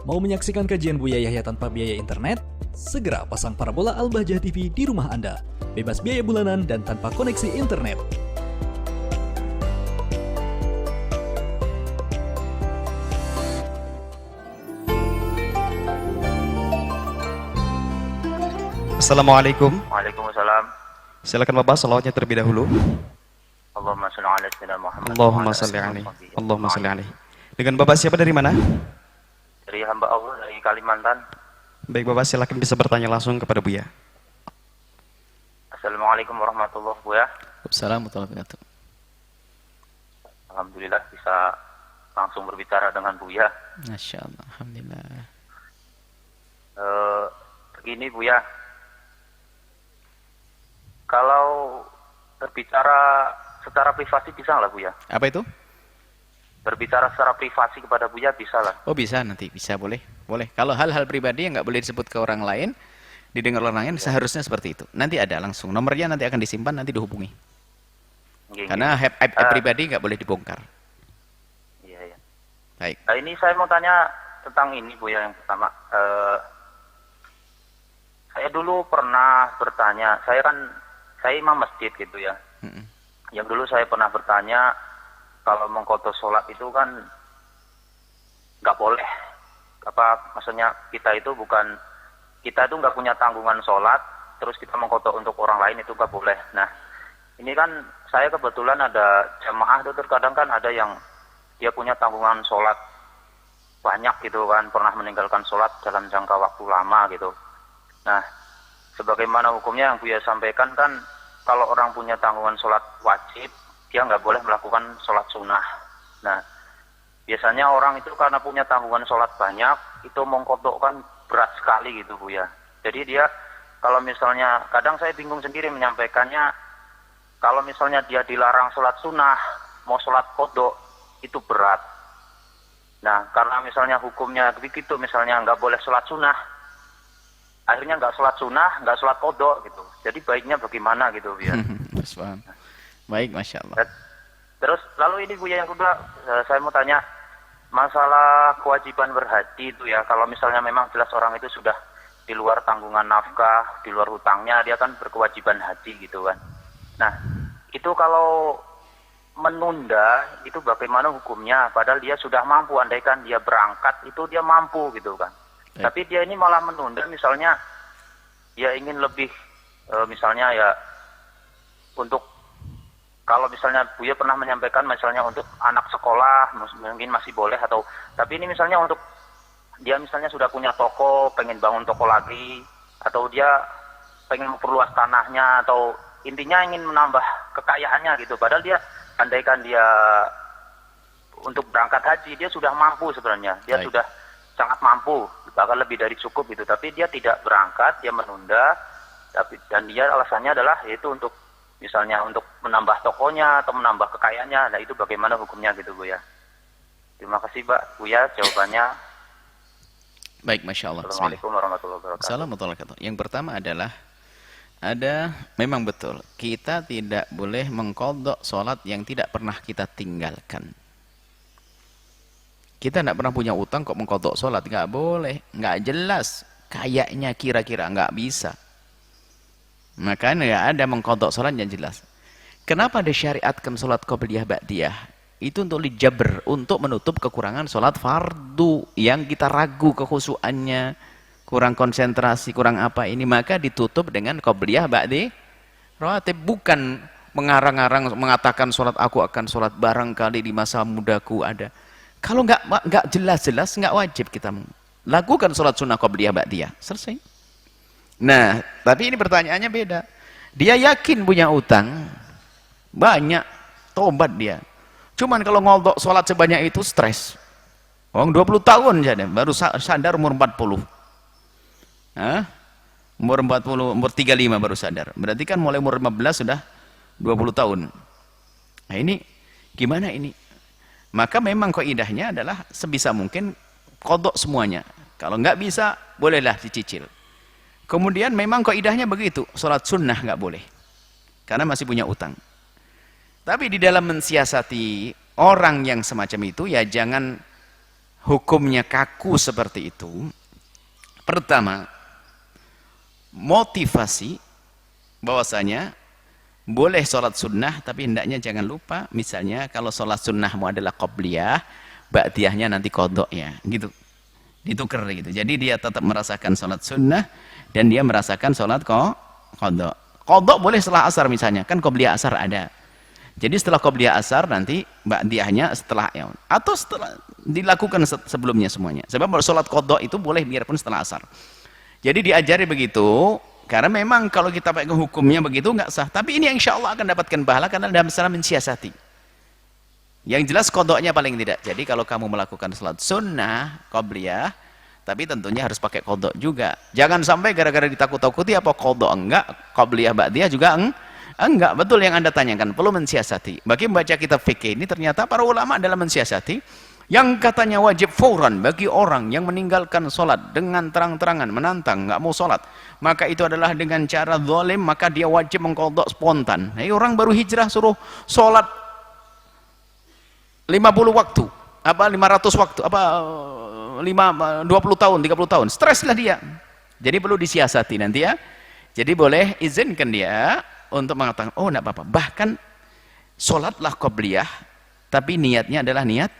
Mau menyaksikan kajian Buya Yahya tanpa biaya internet? Segera pasang parabola Al-Bahjah TV di rumah Anda. Bebas biaya bulanan dan tanpa koneksi internet. Assalamualaikum. Waalaikumsalam. Silakan Bapak salawatnya terlebih dahulu. Allahumma shalli ala sayyidina Muhammad. Allahumma salli alaihi. Allahumma salli alaihi. Dengan Bapak siapa dari mana? Dari hamba Allah dari Kalimantan. Baik Bapak, silakan bisa bertanya langsung kepada Buya. Assalamualaikum warahmatullahi wabarakatuh. Assalamualaikum warahmatullahi wabarakatuh. Alhamdulillah bisa langsung berbicara dengan Buya. Masya Allah, alhamdulillah. Begini Buya, kalau berbicara secara privasi bisa nggak Buya? Apa itu? Berbicara secara privasi kepada Buya bisa lah. Oh bisa, nanti bisa, boleh. Boleh. Kalau hal-hal pribadi yang nggak boleh disebut ke orang lain, didengar orang lain, seharusnya seperti itu. Nanti ada langsung, nomornya nanti akan disimpan, nanti dihubungi. Karena aib pribadi nggak boleh dibongkar. Iya, iya. Baik. Nah, ini saya mau tanya tentang ini Buya yang pertama. Saya dulu pernah bertanya, saya imam masjid gitu ya. Yang dulu saya pernah bertanya, kalau mengqadha sholat itu kan nggak boleh. Maksudnya kita itu nggak punya tanggungan sholat, terus kita mengqadha untuk orang lain itu nggak boleh. Nah, ini kan saya kebetulan ada jamaah itu terkadang kan ada yang dia punya tanggungan sholat banyak gitu kan, pernah meninggalkan sholat dalam jangka waktu lama gitu. Nah, sebagaimana hukumnya yang Buya sampaikan kan, kalau orang punya tanggungan sholat wajib, dia nggak boleh melakukan sholat sunnah. Nah, biasanya orang itu karena punya tanggungan sholat banyak, itu mengqadha kan berat sekali gitu Buya. Jadi dia, kalau misalnya, kadang saya bingung sendiri menyampaikannya, kalau misalnya dia dilarang sholat sunnah, mau sholat qadha, itu berat. Nah, karena misalnya hukumnya begitu, misalnya nggak boleh sholat sunnah, akhirnya nggak sholat sunnah, nggak sholat qadha gitu. Jadi baiknya bagaimana gitu Buya. Baik, Masya Allah. Terus lalu ini Buya yang kedua, saya mau tanya masalah kewajiban berhaji itu ya. Kalau misalnya memang jelas orang itu sudah di luar tanggungan nafkah, di luar hutangnya, dia kan berkewajiban haji gitu kan. Nah, itu kalau menunda itu bagaimana hukumnya? Padahal dia sudah mampu, andaikan dia berangkat itu dia mampu gitu kan. Tapi dia ini malah menunda, misalnya dia ingin lebih, misalnya ya untuk, kalau misalnya Buya pernah menyampaikan misalnya untuk anak sekolah mungkin masih boleh, atau tapi ini misalnya untuk dia misalnya sudah punya toko, pengen bangun toko lagi, atau dia pengen memperluas tanahnya, atau intinya ingin menambah kekayaannya gitu. Padahal dia, andaikan dia untuk berangkat haji dia sudah mampu sebenarnya, dia sudah sangat mampu, bahkan lebih dari cukup gitu. Tapi dia tidak berangkat, dia menunda, dan dia alasannya adalah yaitu untuk misalnya untuk menambah tokonya atau menambah kekayaannya. Nah, itu bagaimana hukumnya gitu Buya? Terima kasih Buya jawabannya. Baik, Masya Allah. Assalamualaikum warahmatullahi wabarakatuh. Assalamualaikum warahmatullahi wabarakatuh. Yang pertama adalah, memang betul, kita tidak boleh mengqadha sholat yang tidak pernah kita tinggalkan. Kita tidak pernah punya utang kok mengqadha sholat, nggak boleh, nggak jelas, kayaknya kira-kira nggak bisa. Makanya nggak ada mengqadha sholat yang jelas. Kenapa disyariatkan sholat qabliyah ba'diyah? Itu untuk dijabr, untuk menutup kekurangan sholat fardu yang kita ragu kekhusyuannya, kurang konsentrasi, kurang apa ini, maka ditutup dengan qabliyah ba'di rawatib. Bukan mengarang-arang mengatakan sholat aku akan sholat barangkali di masa mudaku ada. Kalau nggak jelas-jelas, nggak wajib kita lakukan sholat sunnah qabliyah ba'diyah. Selesai. Nah, tapi ini pertanyaannya beda. Dia yakin punya utang banyak, tobat dia. Cuman kalau ngodok sholat sebanyak itu stres. Orang 20 tahun saja baru sadar umur 40. Umur 40, umur 35 baru sadar. Berarti kan mulai umur 15 sudah 20 tahun. Nah, ini gimana ini? Maka memang kaidahnya adalah sebisa mungkin qadha semuanya. Kalau nggak bisa, bolehlah dicicil. Kemudian memang kaidahnya begitu, sholat sunnah nggak boleh, karena masih punya utang. Tapi di dalam mensiasati orang yang semacam itu, ya jangan hukumnya kaku seperti itu, pertama, motivasi bahwasanya boleh sholat sunnah, tapi hendaknya jangan lupa, misalnya kalau sholat sunnahmu adalah qobliyah, ba'diyahnya nanti kodok ya, gitu. Ditukar gitu. Jadi dia tetap merasakan sholat sunnah, dan dia merasakan sholat kodok. Kodok boleh setelah asar misalnya, kan qobliyah asar ada. Jadi setelah qobliyah asar nanti ba'diyahnya setelah, ya, atau setelah dilakukan sebelumnya semuanya. Sebab sholat kodok itu boleh biarpun setelah asar. Jadi diajari begitu. Karena memang kalau kita pakai hukumnya begitu nggak sah. Tapi ini insya Allah akan dapatkan pahala karena dalam masalah mensiasati. Yang jelas kodoknya paling tidak. Jadi kalau kamu melakukan salat sunnah, qobliyah, tapi tentunya harus pakai kodok juga. Jangan sampai gara-gara ditakut-takuti apa kodok enggak, qobliyah ba'diyah juga enggak. Betul yang Anda tanyakan, perlu mensiasati. Bagi membaca kitab fikih ini ternyata para ulama dalam mensiasati. Yang katanya wajib fauran bagi orang yang meninggalkan sholat dengan terang-terangan, menantang, nggak mau sholat, maka itu adalah dengan cara zalim, maka dia wajib mengqadha spontan. Nah, orang baru hijrah suruh sholat 50 waktu, apa 500 waktu, apa 20 tahun, 30 tahun, streslah dia. Jadi perlu disiasati nanti ya. Jadi boleh izinkan dia untuk mengatakan, oh enggak apa-apa, bahkan sholatlah qobliyah, tapi niatnya adalah niat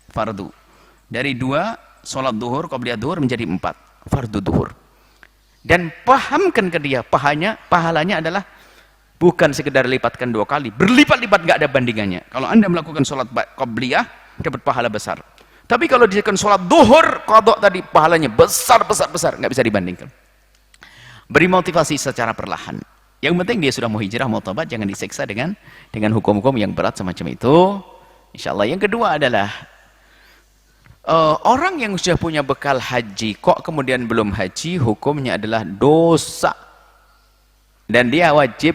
fardu. Dari 2 sholat duhur, qobliyah duhur menjadi 4 fardu duhur. Dan pahamkan ke dia, pahalanya adalah bukan sekedar lipatkan 2 kali, berlipat-lipat, nggak ada bandingannya. Kalau Anda melakukan sholat qobliyah dapat pahala besar. Tapi kalau dilakukan sholat duhur qadha tadi, pahalanya besar, nggak bisa dibandingkan. Beri motivasi secara perlahan. Yang penting dia sudah mau hijrah, mau tobat, jangan disiksa dengan hukum-hukum yang berat semacam itu. Insyaallah. Yang kedua adalah orang yang sudah punya bekal haji kok kemudian belum haji, hukumnya adalah dosa dan dia wajib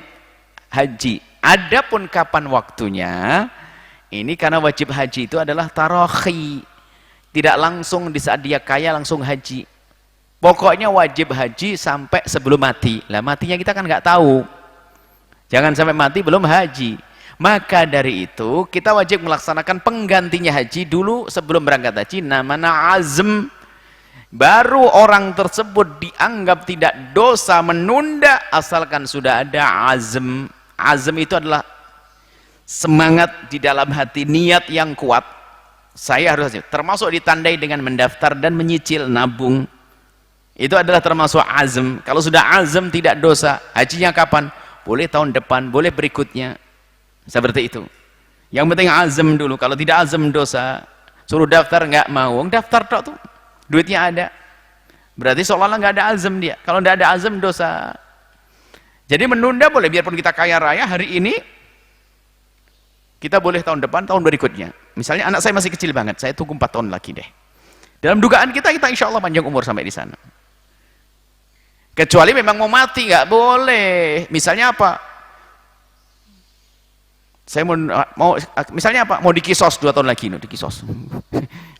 haji. Adapun kapan waktunya, ini karena wajib haji itu adalah tarakhi, tidak langsung di saat dia kaya langsung haji. Pokoknya wajib haji sampai sebelum mati. Lah matinya kita kan nggak tahu, jangan sampai mati belum haji. Maka dari itu kita wajib melaksanakan penggantinya haji dulu sebelum berangkat haji, namanya azm. Baru orang tersebut dianggap tidak dosa menunda asalkan sudah ada azm. Azm itu adalah semangat di dalam hati, niat yang kuat. Saya harus, termasuk ditandai dengan mendaftar dan menyicil, nabung. Itu adalah termasuk azm. Kalau sudah azm tidak dosa, hajinya kapan? Boleh tahun depan, boleh berikutnya. Seperti itu. Yang penting azam dulu. Kalau tidak azam dosa. Suruh daftar nggak mau, daftar tok tuh, duitnya ada. Berarti seolah-olah nggak ada azam dia. Kalau nggak ada azam dosa. Jadi menunda boleh, biarpun kita kaya raya hari ini, kita boleh tahun depan, tahun berikutnya. Misalnya anak saya masih kecil banget, saya tunggu 4 tahun lagi deh. Dalam dugaan kita insya Allah panjang umur sampai di sana. Kecuali memang mau mati nggak boleh. Misalnya apa? Saya mau misalnya apa? Mau dikisos 2 tahun lagi, dikisos.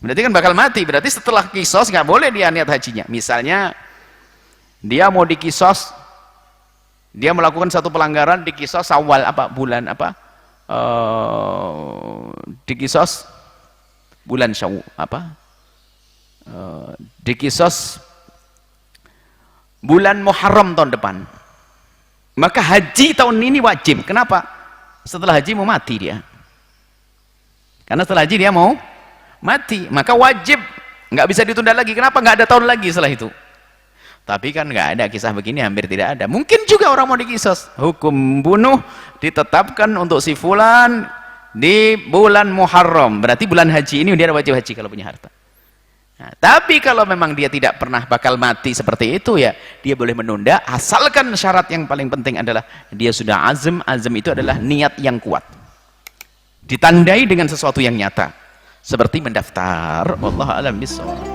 Berarti kan bakal mati. Berarti setelah kisos nggak boleh dia niat hajinya. Misalnya dia mau dikisos, dia melakukan satu pelanggaran, dikisos awal apa bulan apa? Dikisos bulan Syawal apa? Dikisos bulan Muharram tahun depan. Maka haji tahun ini wajib. Kenapa? Setelah haji mau mati dia, karena setelah haji dia mau mati, maka wajib, nggak bisa ditunda lagi. Kenapa? Nggak ada tahun lagi setelah itu. Tapi kan nggak ada kisah begini, hampir tidak ada. Mungkin juga orang mau dikisos, hukum bunuh ditetapkan untuk si fulan di bulan Muharram, berarti bulan haji ini dia wajib haji kalau punya harta. Nah, tapi kalau memang dia tidak pernah bakal mati seperti itu, ya dia boleh menunda, asalkan syarat yang paling penting adalah dia sudah azam. Azam itu adalah niat yang kuat, ditandai dengan sesuatu yang nyata, seperti mendaftar. Wallahu a'lam bishawab.